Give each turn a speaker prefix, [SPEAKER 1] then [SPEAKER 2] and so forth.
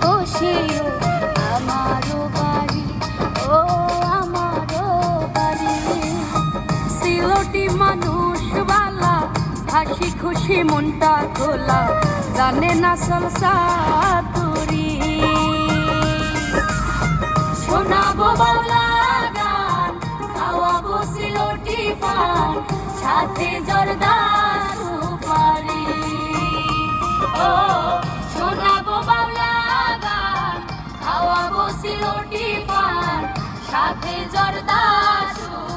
[SPEAKER 1] বসিও আমারও বাড়ি, ও আমারও বাড়ি। সিলটি মানুষ বালা, হাসি খুশি মনটা খোলা, জানে না সলসা তুরি। শোনাবো বাংলা গান, খাওয়াবো সিলটি পান, সাথে জর্দা সুপারি। ও শোনাবো বাংলা গান, খাওয়াবো সিলটি পান, সাথে জর্দা সুপারি।